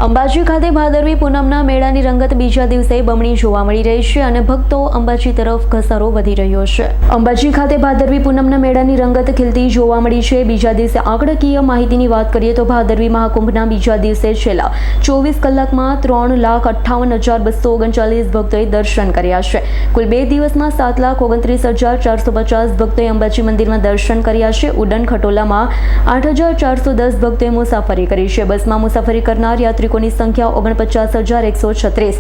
અંબાજી ખાતે ભાદરવી પૂનમના મેળાની રંગત બીજા દિવસે બમણી જોવા મળી રહી છે અને ભક્તો અંબાજી તરફ ઘસારો વધી રહ્યો છે। અંબાજી ખાતે ભાદરવી પૂનમના મેળાની રંગત ખીલતી જોવા મળી છે। બીજા દિવસે આંકડાકીય માહિતીની વાત કરીએ તો ભાદરવી મહાકુંભના બીજા દિવસે છેલ્લા 24 કલાકમાં 3,58,239 ભક્તોએ દર્શન કર્યા છે। કુલ 2 દિવસમાં 7,29,450 ભક્તોએ અંબાજી મંદિરમાં દર્શન કર્યા છે। ઉડન ખટોલામાં 8,410 ભક્તોએ મુસાફરી કરી છે। બસમાં મુસાફરી કરનાર યાત્રિકોની સંખ્યા 49,136।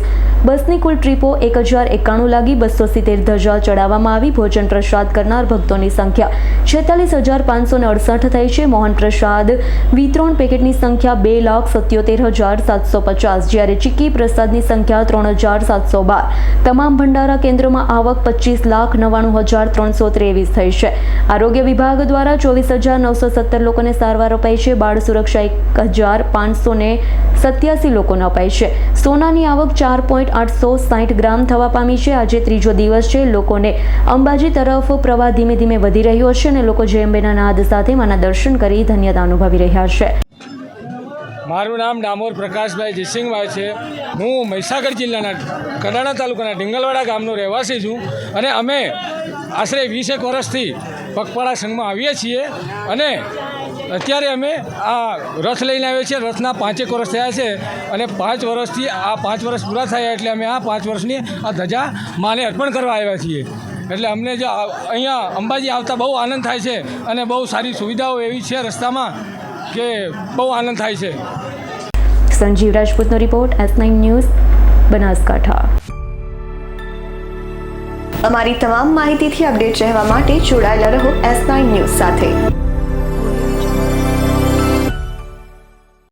બસની કુલ ટ્રીપો 1,091 લાગી। 270 ધજા ચડાવવામાં આવી। ભોજન પ્રસાદ કરનાર ભક્તોની સંખ્યા 46,568 થઈ છે। મોહન પ્રસાદ વિતરણ પેકેટની સંખ્યા 2,77,750 જ્યારે ચીકી પ્રસાદની સંખ્યા 3,712। તમામ ભંડારા કેન્દ્રોમાં આવક 25,99,323 થઈ છે। આરોગ્ય વિભાગ દ્વારા 24,917 લોકોને સારવાર અપાઈ છે। બાળ સુરક્ષા 1,587 લોકોને અપાઈ છે। સોનાની આવક 4,860 ગ્રામ થવા પામી છે। આજે ત્રીજો દિવસ છે। લોકોને અંબાજી તરફ પ્રવાહ ધીમે ધીમે વધી રહ્યો છે અને લોકો જય અંબેના નાદ સાથે માના દર્શન કરી ધન્યતા અનુભવી રહ્યા છે। મારું નામ ડામોર પ્રકાશભાઈ જયસિંહભાઈ છે। હું મહીસાગર જિલ્લાના કડાણા તાલુકાના ઢીંગલવાડા ગામનો રહેવાસી છું અને અમે આશરે 20 વર્ષથી પગપાળા સંઘમાં આવીએ છીએ અને અત્યારે અમે આ રથ લઈને આવીએ છીએ। રથના 5 વર્ષ થયા છે અને 5 વર્ષથી આ 5 વર્ષ પૂરા થયા એટલે અમે આ 5 વર્ષની આ ધજા માને અર્પણ કરવા આવ્યા છીએ। એટલે અમને જો અહીંયા અંબાજી આવતા બહુ આનંદ થાય છે અને બહુ સારી સુવિધાઓ એવી છે રસ્તામાં કે બહુ આનંદ થાય છે। સંજીવ રાજપૂતનો રિપોર્ટ S9 ન્યૂઝ બનાસકાંઠા। અમારી તમામ માહિતીથી અપડેટ રહેવા માટે જોડાયેલા રહો S9 ન્યૂઝ સાથે।